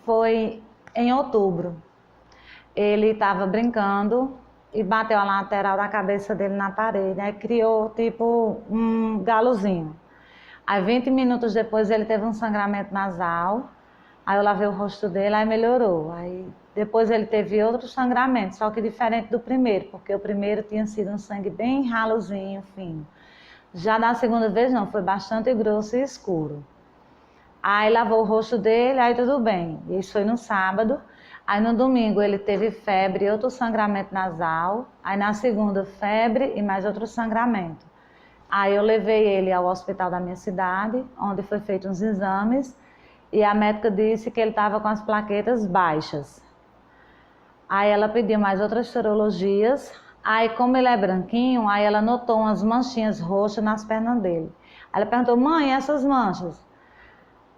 Foi em outubro. Ele estava brincando e bateu a lateral da cabeça dele na parede. Aí criou tipo um galozinho. Aí 20 minutos depois ele teve um sangramento nasal. Aí eu lavei o rosto dele, aí melhorou. Aí depois ele teve outro sangramento, só que diferente do primeiro, porque o primeiro tinha sido um sangue bem ralozinho, fino. Já na segunda vez não, foi bastante grosso e escuro. Aí lavou o rosto dele, aí tudo bem. Isso foi no sábado. Aí no domingo ele teve febre e outro sangramento nasal. Aí na segunda febre e mais outro sangramento. Aí eu levei ele ao hospital da minha cidade, onde foi feito uns exames. E a médica disse que ele estava com as plaquetas baixas. Aí ela pediu mais outras sorologias. Aí como ele é branquinho, aí ela notou umas manchinhas roxas nas pernas dele. Aí ela perguntou, mãe, essas manchas?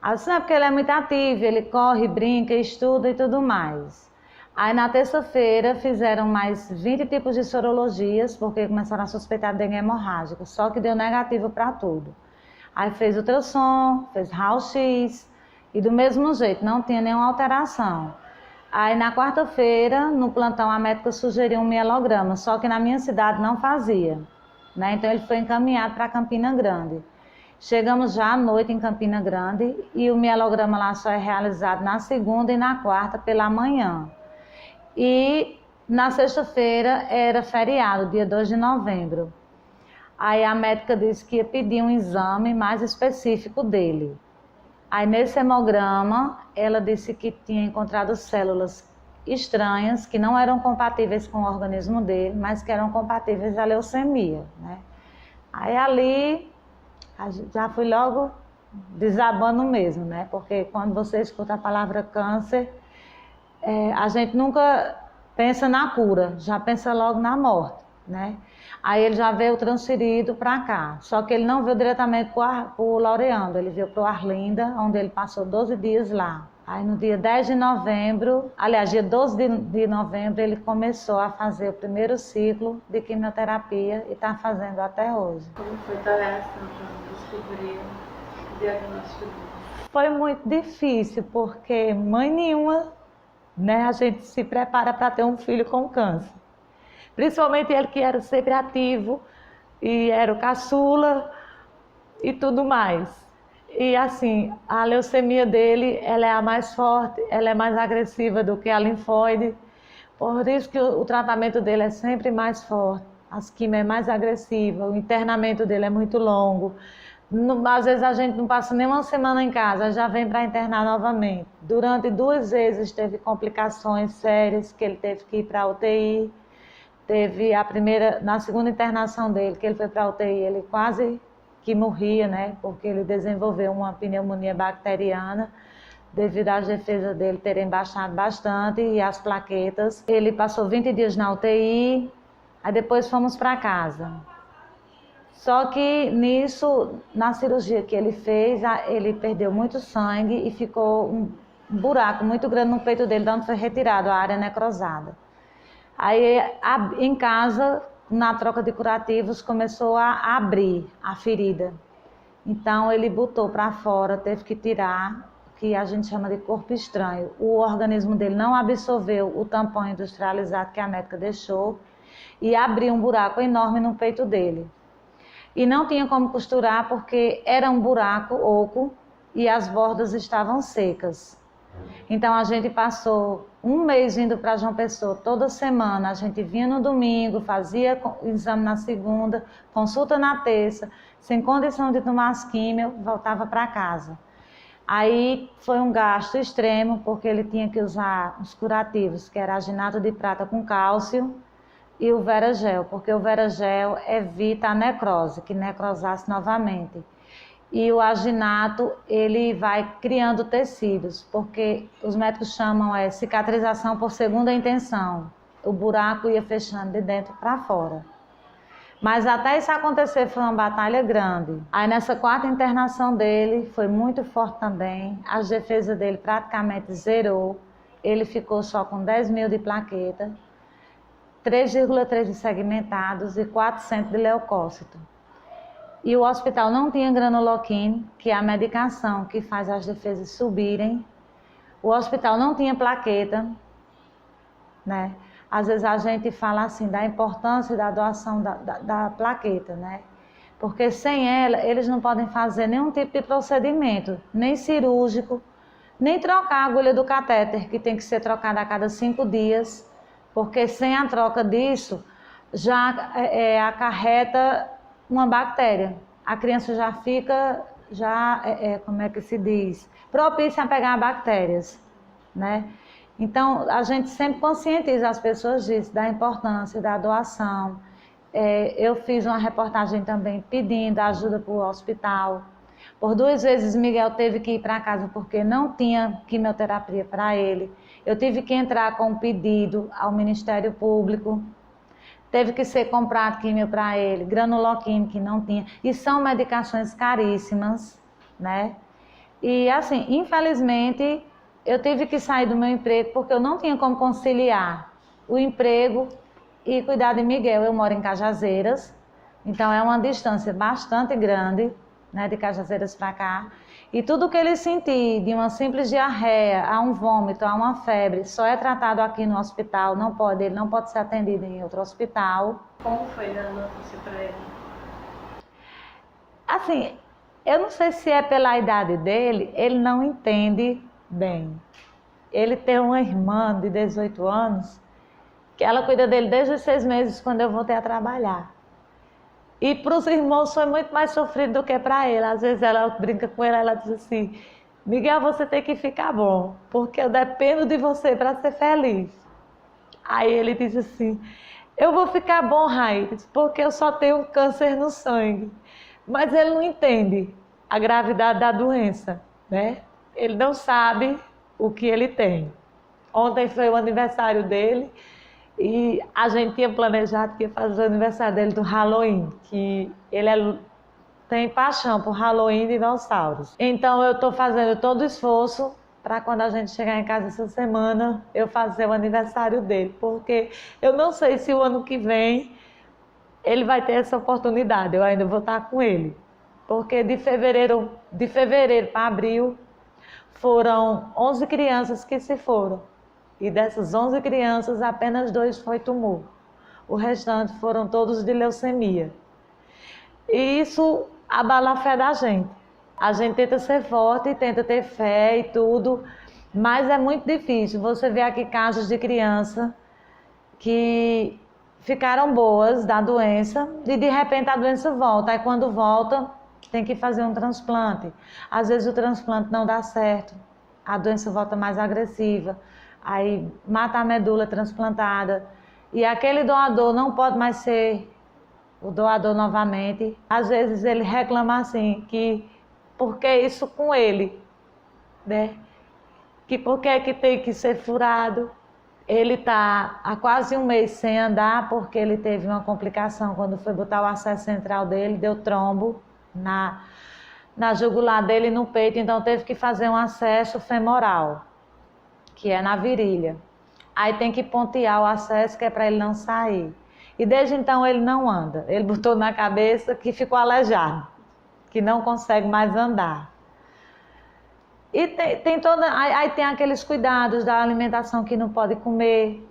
Assim é porque ele é muito ativo, ele corre, brinca, estuda e tudo mais. Aí na terça-feira fizeram mais 20 tipos de sorologias, porque começaram a suspeitar de dengue hemorrágica, só que deu negativo para tudo. Aí fez ultrassom, fez raio-x, e do mesmo jeito, não tinha nenhuma alteração. Aí na quarta-feira, no plantão, a médica sugeriu um mielograma, só que na minha cidade não fazia, né? Então ele foi encaminhado para Campina Grande. Chegamos já à noite em Campina Grande e o mielograma lá só é realizado na segunda e na quarta pela manhã. E na sexta-feira era feriado, dia 2 de novembro. Aí a médica disse que ia pedir um exame mais específico dele. Aí nesse hemograma, ela disse que tinha encontrado células estranhas, que não eram compatíveis com o organismo dele, mas que eram compatíveis à leucemia, né? Aí ali, já fui logo desabando mesmo, né? Porque quando você escuta a palavra câncer, a gente nunca pensa na cura, já pensa logo na morte, né? Aí ele já veio transferido para cá, só que ele não veio diretamente para o Laureando, ele veio para o Arlinda, onde ele passou 12 dias lá. Aí no dia 10 de novembro, aliás, dia 12 de novembro, ele começou a fazer o primeiro ciclo de quimioterapia e está fazendo até hoje. Como foi a reação quando descobriu o diagnóstico? Foi muito difícil, porque mãe nenhuma, né, a gente se prepara para ter um filho com câncer. Principalmente ele que era sempre ativo, e era o caçula e tudo mais. E assim, a leucemia dele, ela é a mais forte, ela é mais agressiva do que a linfóide. Por isso que o tratamento dele é sempre mais forte. As quimio é mais agressiva, o internamento dele é muito longo. Às vezes a gente não passa nem uma semana em casa, já vem para internar novamente. Durante 2 vezes teve complicações sérias, que ele teve que ir para a UTI. Teve na segunda internação dele, que ele foi para a UTI, ele quase que morria, né? Porque ele desenvolveu uma pneumonia bacteriana, devido às defesas dele terem baixado bastante e as plaquetas. Ele passou 20 dias na UTI, aí depois fomos para casa. Só que nisso, na cirurgia que ele fez, ele perdeu muito sangue e ficou um buraco muito grande no peito dele, de onde foi retirado a área necrosada. Aí em casa, na troca de curativos, começou a abrir a ferida. Então ele botou para fora, teve que tirar, que a gente chama de corpo estranho. O organismo dele não absorveu o tampão industrializado que a médica deixou e abriu um buraco enorme no peito dele. E não tinha como costurar porque era um buraco oco e as bordas estavam secas. Então a gente passou 1 mês indo para João Pessoa toda semana. A gente vinha no domingo, fazia exame na segunda, consulta na terça, sem condição de tomar as químio, voltava para casa. Aí foi um gasto extremo, porque ele tinha que usar os curativos, que era aginato de prata com cálcio e o Veragel, porque o Veragel evita a necrose, que necrosasse novamente. E o aginato, ele vai criando tecidos, porque os médicos chamam cicatrização por segunda intenção. O buraco ia fechando de dentro para fora. Mas até isso acontecer foi uma batalha grande. Aí nessa 4ª internação dele, foi muito forte também. As defesas dele praticamente zerou. Ele ficou só com 10.000 de plaqueta, 3,3 de segmentados e 400 de leucócito. E o hospital não tinha granuloquine, que é a medicação que faz as defesas subirem. O hospital não tinha plaqueta, né? Às vezes a gente fala assim da importância da doação da plaqueta, né? Porque sem ela, eles não podem fazer nenhum tipo de procedimento, nem cirúrgico, nem trocar a agulha do catéter, que tem que ser trocada a cada 5 dias, porque sem a troca disso, já acarreta uma bactéria. A criança já fica, como é que se diz, propícia a pegar bactérias, né? Então, a gente sempre conscientiza as pessoas disso, da importância da doação. Eu fiz uma reportagem também pedindo ajuda para o hospital. Por 2 vezes Miguel teve que ir para casa porque não tinha quimioterapia para ele. Eu tive que entrar com um pedido ao Ministério Público. Teve que ser comprado químio para ele, granuloquímio que não tinha. E são medicações caríssimas, né? E assim, infelizmente, eu tive que sair do meu emprego porque eu não tinha como conciliar o emprego e cuidar de Miguel. Eu moro em Cajazeiras, então é uma distância bastante grande, né, de Cajazeiras para cá. E tudo que ele sentir, de uma simples diarreia, a um vômito, a uma febre, só é tratado aqui no hospital, ele não pode ser atendido em outro hospital. Como foi dar notícia para ele? Assim, eu não sei se é pela idade dele, ele não entende bem. Ele tem uma irmã de 18 anos, que ela cuida dele desde os 6 meses, quando eu voltei a trabalhar. E para os irmãos foi muito mais sofrido do que para ele. Às vezes ela brinca com ele, ela diz assim: Miguel, você tem que ficar bom, porque eu dependo de você para ser feliz. Aí ele diz assim: eu vou ficar bom, Raíssa, porque eu só tenho câncer no sangue. Mas ele não entende a gravidade da doença, né? Ele não sabe o que ele tem. Ontem foi o aniversário dele. E a gente tinha planejado que ia fazer o aniversário dele do Halloween, que ele tem paixão por Halloween e dinossauros. Então eu estou fazendo todo o esforço para quando a gente chegar em casa essa semana, eu fazer o aniversário dele, porque eu não sei se o ano que vem ele vai ter essa oportunidade, eu ainda vou estar com ele. Porque de fevereiro para abril foram 11 crianças que se foram. E dessas 11 crianças, apenas 2 foi tumor. O restante foram todos de leucemia. E isso abala a fé da gente. A gente tenta ser forte, tenta ter fé e tudo, mas é muito difícil. Você vê aqui casos de criança que ficaram boas da doença e de repente a doença volta. Aí quando volta, tem que fazer um transplante. Às vezes o transplante não dá certo, a doença volta mais agressiva. Aí mata a medula transplantada e aquele doador não pode mais ser o doador novamente. Às vezes ele reclama assim, que por que isso com ele, né? Que por que que tem que ser furado? Ele está há quase 1 mês sem andar porque ele teve uma complicação quando foi botar o acesso central dele, deu trombo na jugular dele e no peito, então teve que fazer um acesso femoral, que é na virilha. Aí tem que pontear o acesso, que é para ele não sair. E desde então ele não anda. Ele botou na cabeça que ficou aleijado, que não consegue mais andar. E aí tem aqueles cuidados da alimentação que não pode comer,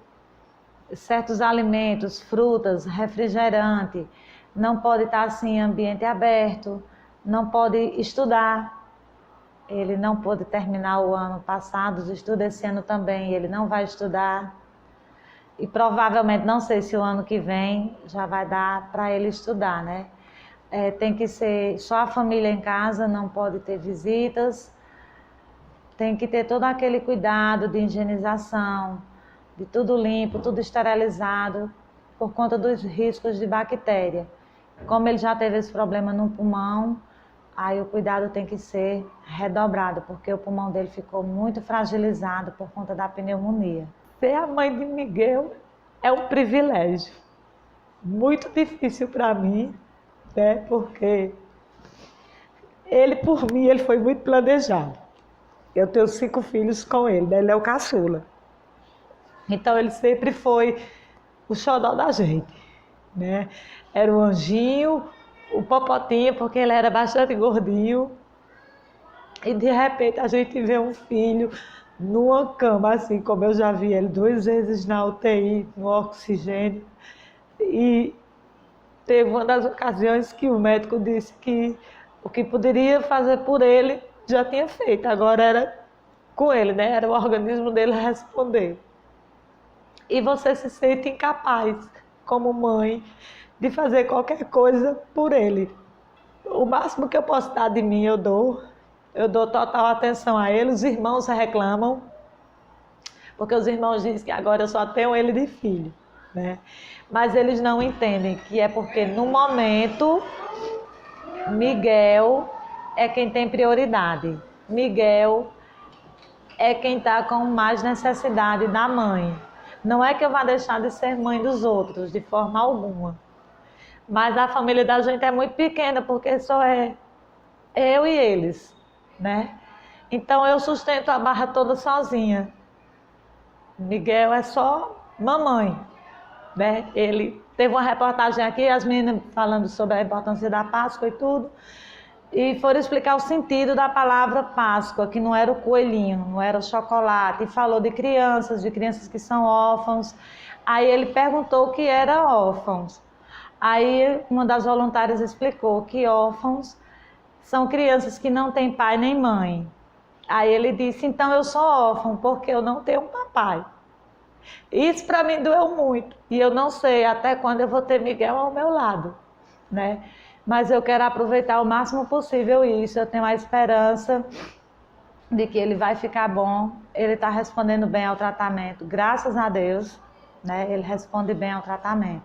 certos alimentos, frutas, refrigerante, não pode estar assim em ambiente aberto, não pode estudar. Ele não pôde terminar o ano passado, os estudos esse ano também, ele não vai estudar. E provavelmente, não sei se o ano que vem já vai dar para ele estudar, né? Tem que ser só a família em casa, não pode ter visitas. Tem que ter todo aquele cuidado de higienização, de tudo limpo, tudo esterilizado, por conta dos riscos de bactéria. Como ele já teve esse problema no pulmão, aí o cuidado tem que ser redobrado, porque o pulmão dele ficou muito fragilizado por conta da pneumonia. Ser a mãe de Miguel é um privilégio, muito difícil para mim, né? Porque ele, por mim, ele foi muito planejado. Eu tenho 5 filhos com ele, né? Ele é o caçula. Então ele sempre foi o xodó da gente, né? Era o anjinho, o popotinho, porque ele era bastante gordinho. E de repente a gente vê um filho numa cama, assim como eu já vi ele 2 vezes na UTI, no oxigênio. E teve uma das ocasiões que o médico disse que o que poderia fazer por ele já tinha feito, agora era com ele, né? Era o organismo dele responder. E você se sente incapaz, como mãe, de fazer qualquer coisa por ele. O máximo que eu posso dar de mim, eu dou total atenção a ele. Os irmãos reclamam, porque os irmãos dizem que agora eu só tenho ele de filho, né? Mas eles não entendem que é porque no momento Miguel é quem tem prioridade. Miguel é quem está com mais necessidade da mãe. Não é que eu vá deixar de ser mãe dos outros, de forma alguma. Mas a família da gente é muito pequena, porque só é eu e eles, né? Então eu sustento a barra toda sozinha. Miguel é só mamãe, né? Ele teve uma reportagem aqui, as meninas falando sobre a importância da Páscoa e tudo, e foram explicar o sentido da palavra Páscoa, que não era o coelhinho, não era o chocolate, e falou de crianças que são órfãos. Aí ele perguntou o que era órfãos. Aí uma das voluntárias explicou que órfãos são crianças que não têm pai nem mãe. Aí ele disse, então eu sou órfão porque eu não tenho um papai. Isso para mim doeu muito. E eu não sei até quando eu vou ter Miguel ao meu lado, né? Mas eu quero aproveitar o máximo possível isso. Eu tenho a esperança de que ele vai ficar bom. Ele está respondendo bem ao tratamento, graças a Deus, né? Ele responde bem ao tratamento.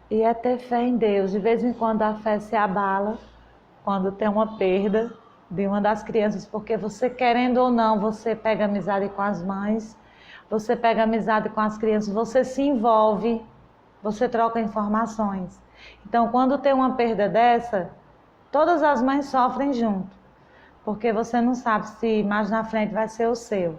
E é ter fé em Deus. De vez em quando a fé se abala, quando tem uma perda de uma das crianças, porque você querendo ou não, você pega amizade com as mães, você pega amizade com as crianças, você se envolve, você troca informações. Então, quando tem uma perda dessa, todas as mães sofrem junto, porque você não sabe se mais na frente vai ser o seu.